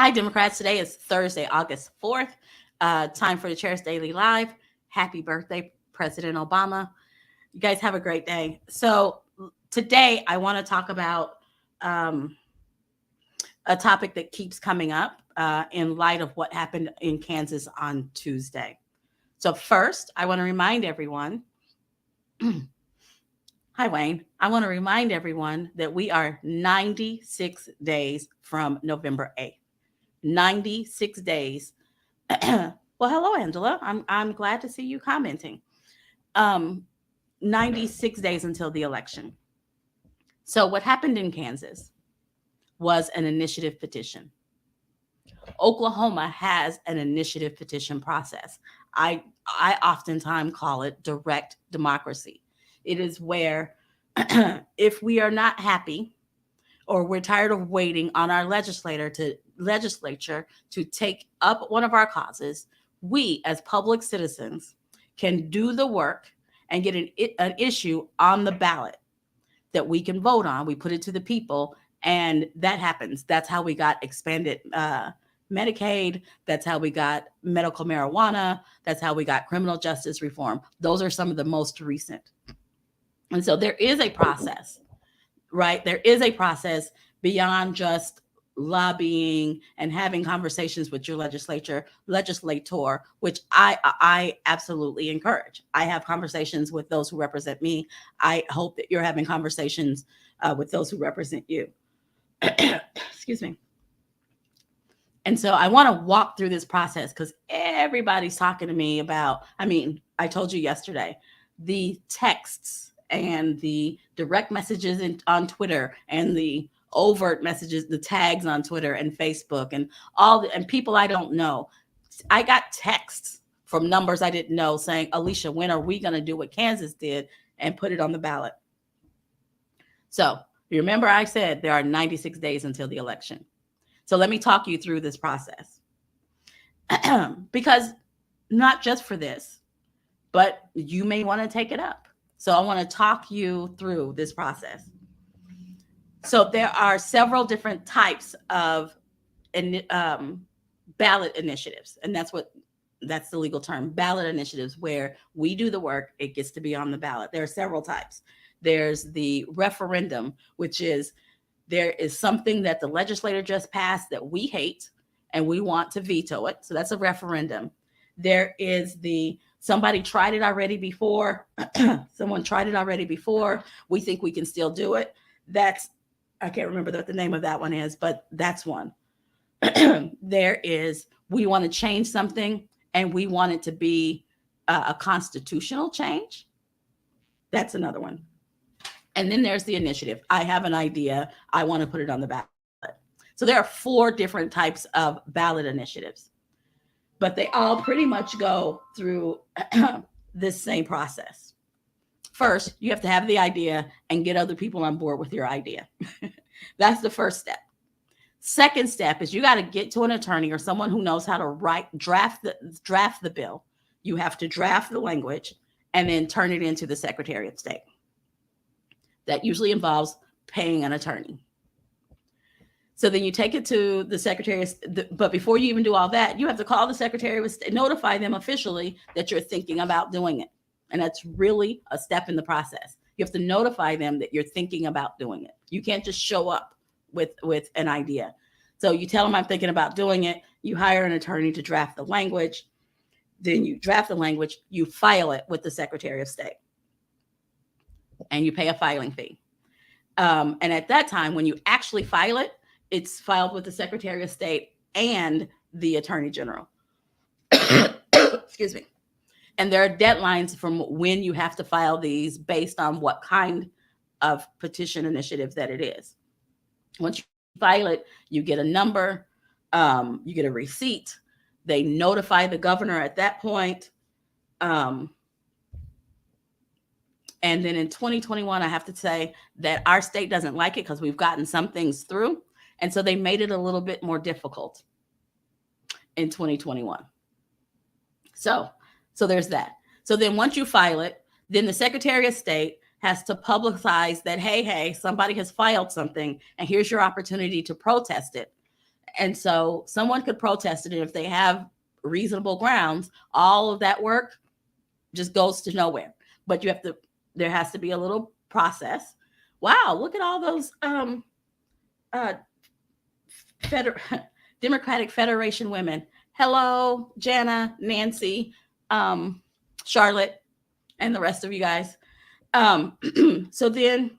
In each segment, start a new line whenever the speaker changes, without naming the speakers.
Hi, Democrats. Today is Thursday, August 4th. Time for the Chair's Daily Live. Happy birthday, President Obama. You guys have a great day. So today I want to talk about a topic that keeps coming up in light of what happened in Kansas on Tuesday. So first, I want to remind everyone, hi, Wayne. I want to remind everyone that we are 96 days from November 8th. 96 days. Well, hello, Angela. I'm glad to see you commenting. 96 days until the election. So what happened in Kansas was an initiative petition. Oklahoma has an initiative petition process. I oftentimes call it direct democracy. It is where if we are not happy or we're tired of waiting on our legislature to take up one of our causes, we as public citizens can do the work and get an issue on the ballot that we can vote on. We put it to the people, and that happens. That's how we got expanded Medicaid. That's how we got medical marijuana. That's how we got criminal justice reform. Those are some of the most recent. And so there is a process, right? There is a process beyond just lobbying and having conversations with your legislator, which I absolutely encourage. I have conversations with those who represent me. I hope that you're having conversations with those who represent you. Excuse me. And so I want to walk through this process because everybody's talking to me about, I told you yesterday, the texts and the direct messages on Twitter and the overt messages, the tags on Twitter and Facebook and and people I don't know. I got texts from numbers I didn't know saying, Alicia, when are we going to do what Kansas did and put it on the ballot? So remember I said there are 96 days until the election. So let me talk you through this process. Because not just for this, but you may want to take it up. So I want to talk you through this process. So there are several different types of ballot initiatives. And that's the legal term, ballot initiatives, where we do the work, it gets to be on the ballot. There are several types. There's the referendum, which is there is something that the legislator just passed that we hate and we want to veto it. So that's a referendum. There is somebody tried it already before. Someone tried it already before. We think we can still do it. I can't remember what the name of that one is, but that's one. There is, we want to change something and we want it to be a constitutional change. That's another one. And then there's the initiative. I have an idea. I want to put it on the ballot. So there are 4 different types of ballot initiatives, but they all pretty much go through this same process. First, you have to have the idea and get other people on board with your idea. That's the first step. Second step is you got to get to an attorney or someone who knows how to draft the bill. You have to draft the language and then turn it into the Secretary of State. That usually involves paying an attorney. So then you take it to the Secretary of State, but before you even do all that, you have to call the Secretary of State, notify them officially that you're thinking about doing it. And that's really a step in the process. You have to notify them that you're thinking about doing it. You can't just show up with an idea. So you tell them I'm thinking about doing it. You hire an attorney to draft the language. Then you draft the language. You file it with the Secretary of State. And you pay a filing fee. And at that time, when you actually file it, it's filed with the Secretary of State and the Attorney General. Excuse me. And there are deadlines from when you have to file these based on what kind of petition initiative that it is. Once you file it, you get a number, you get a receipt. They notify the governor at that point. And then in 2021, I have to say that our state doesn't like it because we've gotten some things through. And so they made it a little bit more difficult in 2021. So there's that. So then once you file it, then the Secretary of State has to publicize that, hey, somebody has filed something and here's your opportunity to protest it. And so someone could protest it. And if they have reasonable grounds, all of that work just goes to nowhere. But there has to be a little process. Wow, look at all those uh, Feder- Democratic Federation women. Hello, Jana, Nancy, Charlotte, and the rest of you guys. So then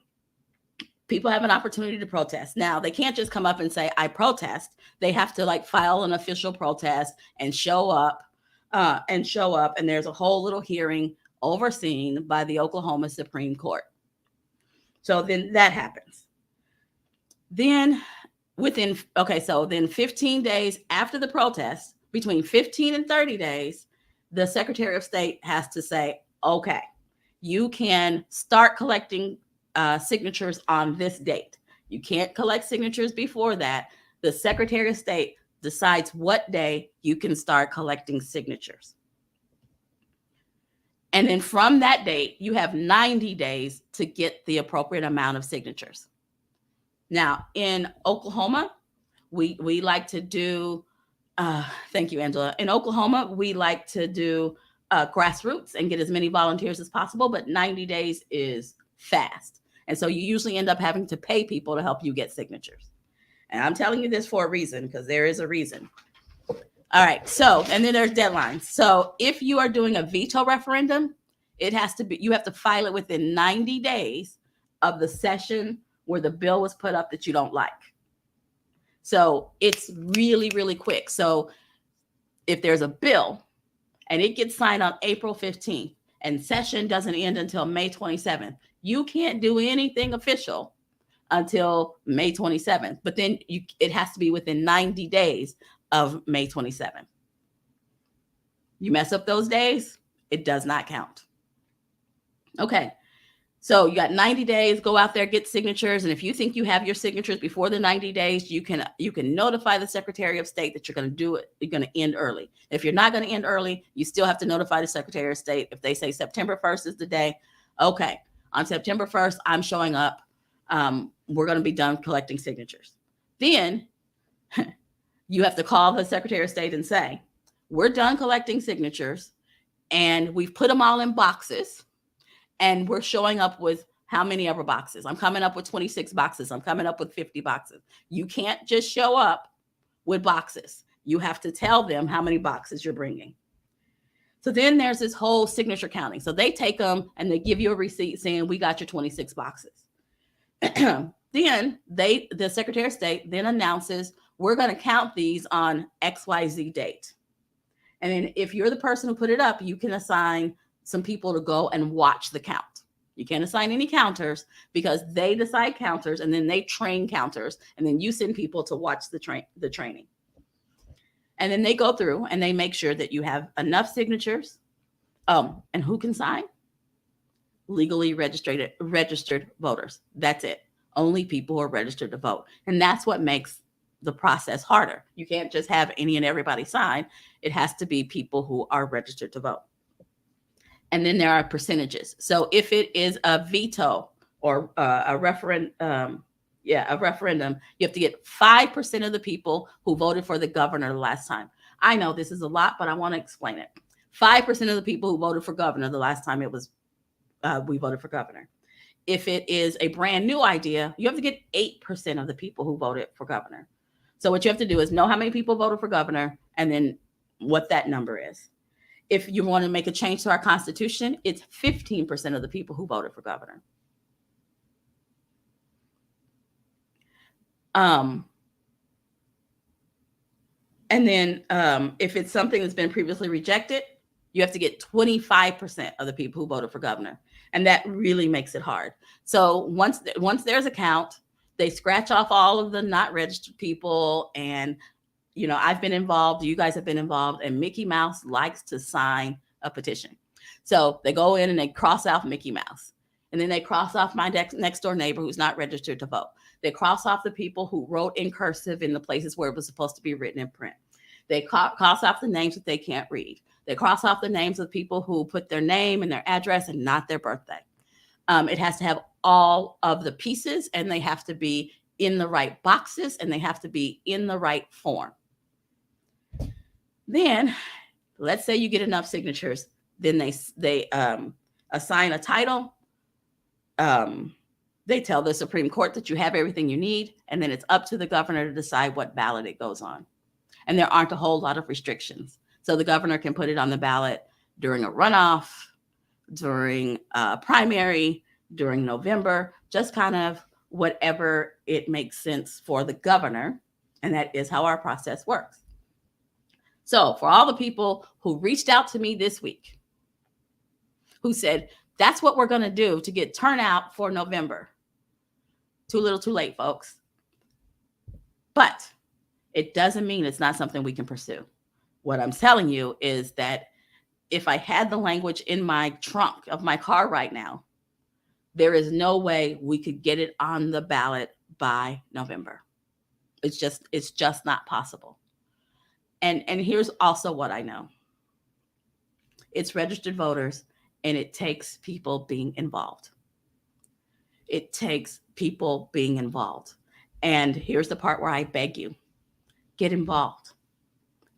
people have an opportunity to protest. Now, they can't just come up and say, I protest. They have to like file an official protest and show up. And there's a whole little hearing overseen by the Oklahoma Supreme Court. So then that happens. Then then 15 days after the protest, between 15 and 30 days, the Secretary of State has to say, okay, you can start collecting signatures on this date. You can't collect signatures before that. The Secretary of State decides what day you can start collecting signatures. And then from that date, you have 90 days to get the appropriate amount of signatures. Now, in Oklahoma, we like to do, thank you, Angela. In Oklahoma, we like to do grassroots and get as many volunteers as possible, but 90 days is fast. And so you usually end up having to pay people to help you get signatures. And I'm telling you this for a reason, because there is a reason. All right. So, and then there's deadlines. So if you are doing a veto referendum, you have to file it within 90 days of the session where the bill was put up that you don't like. So it's really, really quick. So if there's a bill and it gets signed on April 15th and session doesn't end until May 27th, you can't do anything official until May 27th. But then it has to be within 90 days of May 27th. You mess up those days, it does not count. Okay. So you got 90 days, go out there, get signatures. And if you think you have your signatures before the 90 days, you can notify the Secretary of State that you're going to do it. You're going to end early. If you're not going to end early, you still have to notify the Secretary of State. If they say September 1st is the day, okay, on September 1st, I'm showing up. We're going to be done collecting signatures. Then you have to call the Secretary of State and say, we're done collecting signatures and we've put them all in boxes. And we're showing up with how many ever boxes? I'm coming up with 26 boxes. I'm coming up with 50 boxes. You can't just show up with boxes. You have to tell them how many boxes you're bringing. So then there's this whole signature counting. So they take them and they give you a receipt saying, we got your 26 boxes. Then the Secretary of State then announces, we're going to count these on XYZ date. And then if you're the person who put it up, you can assign some people to go and watch the count. You can't assign any counters because they decide counters and then they train counters. And then you send people to watch the training. And then they go through and they make sure that you have enough signatures. And who can sign? Legally registered voters. That's it. Only people who are registered to vote. And that's what makes the process harder. You can't just have any and everybody sign. It has to be people who are registered to vote. And then there are percentages. So if it is a veto or a referendum, you have to get 5% of the people who voted for the governor the last time. I know this is a lot, but I want to explain it. 5% of the people who voted for governor the last time we voted for governor. If it is a brand new idea, you have to get 8% of the people who voted for governor. So what you have to do is know how many people voted for governor and then what that number is. If you want to make a change to our Constitution, it's 15% of the people who voted for governor. And then if it's something that's been previously rejected, you have to get 25% of the people who voted for governor. And that really makes it hard. So once there's a count, they scratch off all of the not registered people. And I've been involved, you guys have been involved, and Mickey Mouse likes to sign a petition. So they go in and they cross out Mickey Mouse. And then they cross off my next door neighbor who's not registered to vote. They cross off the people who wrote in cursive in the places where it was supposed to be written in print. They cross off the names that they can't read. They cross off the names of people who put their name and their address and not their birthday. It has to have all of the pieces, and they have to be in the right boxes and they have to be in the right form. Then let's say you get enough signatures, then they assign a title. They tell the Supreme Court that you have everything you need, and then it's up to the governor to decide what ballot it goes on. And there aren't a whole lot of restrictions. So the governor can put it on the ballot during a runoff, during a primary, during November, just kind of whatever it makes sense for the governor. And that is how our process works. So for all the people who reached out to me this week, who said, that's what we're going to do to get turnout for November. Too little, too late, folks. But it doesn't mean it's not something we can pursue. What I'm telling you is that if I had the language in my trunk of my car right now, there is no way we could get it on the ballot by November. It's just not possible. And here's also what I know. It's registered voters, and it takes people being involved. It takes people being involved. And here's the part where I beg you, get involved.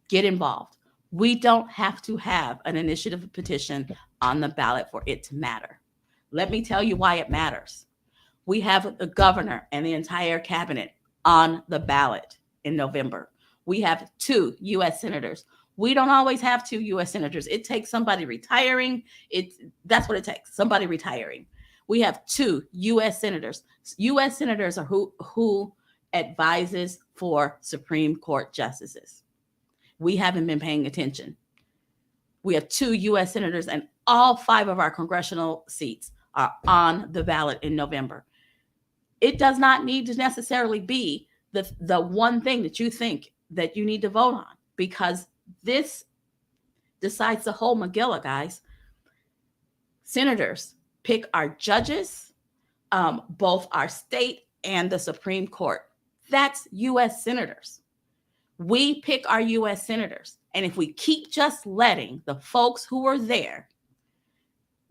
Get involved. We don't have to have an initiative petition on the ballot for it to matter. Let me tell you why it matters. We have the governor and the entire cabinet on the ballot in November. We have 2 U.S. senators. We don't always have 2 U.S. senators. It takes somebody retiring. That's what it takes, somebody retiring. We have 2 U.S. senators. U.S. senators are who advises for Supreme Court justices. We haven't been paying attention. We have 2 U.S. senators, and all 5 of our congressional seats are on the ballot in November. It does not need to necessarily be the one thing that you think that you need to vote on, because this decides the whole Megillah, guys. Senators pick our judges, both our state and the Supreme Court. That's U.S. senators. We pick our U.S. senators. And if we keep just letting the folks who are there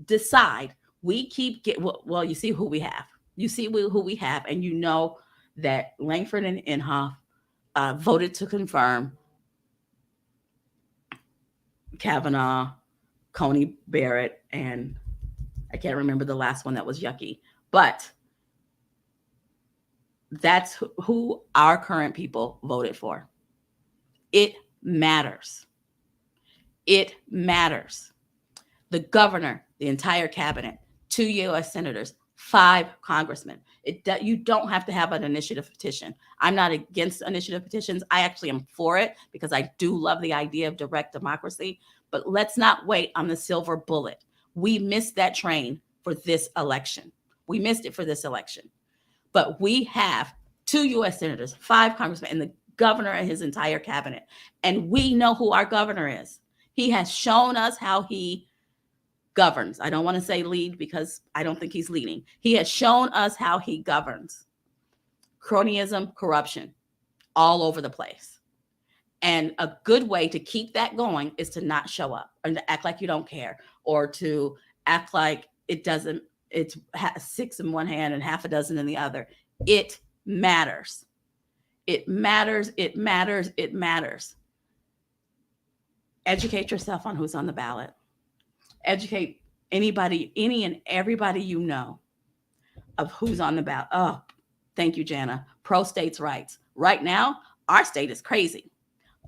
decide, we keep well, you see who we have. You see who we have, and you know that Langford and Inhofe voted to confirm Kavanaugh, Coney Barrett, and I can't remember the last one that was yucky. But that's who our current people voted for. It matters. It matters. The governor, the entire cabinet, 2 U.S. senators, 5 congressmen. You don't have to have an initiative petition. I'm not against initiative petitions. I actually am for it because I do love the idea of direct democracy. But let's not wait on the silver bullet. We missed that train for this election. We missed it for this election. But we have 2 U.S. senators, 5 congressmen, and the governor and his entire cabinet. And we know who our governor is. He has shown us how he governs. I don't want to say lead because I don't think he's leading. He has shown us how he governs. Cronyism, corruption, all over the place. And a good way to keep that going is to not show up and to act like you don't care, or to act like it's 6 in one hand and half a dozen in the other. It matters. It matters. It matters. It matters. Educate yourself on who's on the ballot. Educate anybody, any and everybody you know of who's on the ballot. Oh, thank you, Jana. Pro states' rights. Right now, our state is crazy.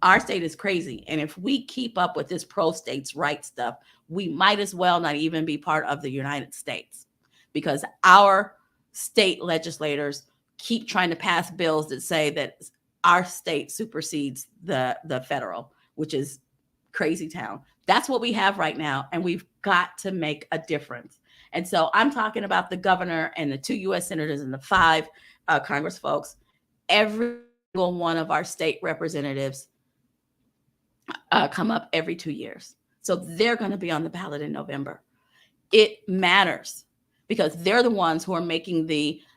Our state is crazy. And if we keep up with this pro states' rights stuff, we might as well not even be part of the United States, because our state legislators keep trying to pass bills that say that our state supersedes the federal, which is crazy town. That's what we have right now, and we've got to make a difference. And so I'm talking about the governor and the 2 U.S. senators and the 5 Congress folks. Every single one of our state representatives come up every 2 years. So they're going to be on the ballot in November. It matters because they're the ones who are making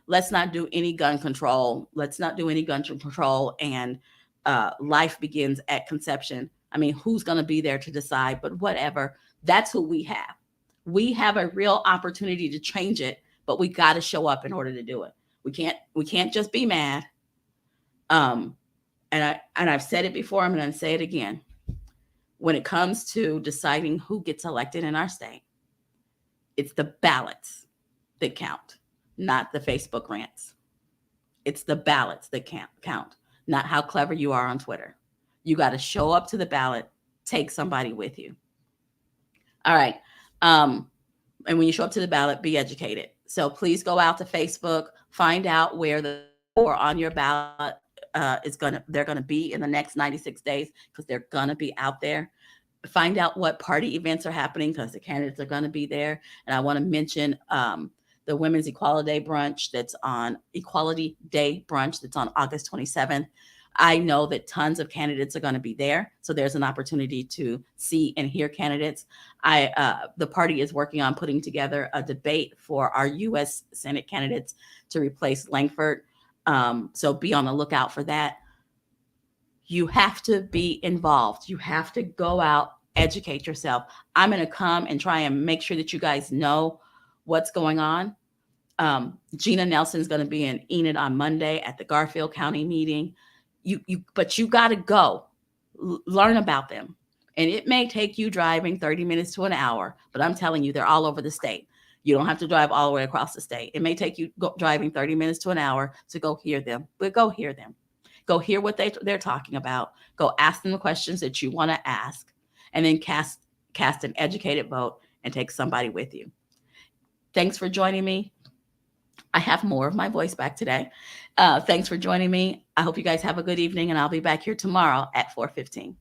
let's not do any gun control. Let's not do any gun control. And life begins at conception. I mean, who's going to be there to decide? But whatever, that's who we have. We have a real opportunity to change it, but we got to show up in order to do it. We can't just be mad. Um, and I've said it before. I'm going to say it again. When it comes to deciding who gets elected in our state, it's the ballots that count, not the Facebook rants. It's the ballots that count, not how clever you are on Twitter. You got to show up to the ballot, take somebody with you. All right. And when you show up to the ballot, be educated. So please go out to Facebook, find out where the or on your ballot they're gonna be in the next 96 days, because they're gonna be out there. Find out what party events are happening, because the candidates are gonna be there. And I want to mention the Women's Equality Day brunch that's on August 27th. I know that tons of candidates are going to be there, so there's an opportunity to see and hear candidates. The party is working on putting together a debate for our U.S. Senate candidates to replace Langford. So be on the lookout for that. You have to be involved. You have to go out, educate yourself. I'm going to come and try and make sure that you guys know what's going on. Gina Nelson's going to be in Enid on Monday at the Garfield County meeting. But you got to go learn about them. And it may take you driving 30 minutes to an hour, but I'm telling you, they're all over the state. You don't have to drive all the way across the state. It may take you driving 30 minutes to an hour to go hear them, but go hear them. Go hear what they're talking about. Go ask them the questions that you want to ask, and then cast an educated vote and take somebody with you. Thanks for joining me. I have more of my voice back today. Thanks for joining me. I hope you guys have a good evening, and I'll be back here tomorrow at 4:15.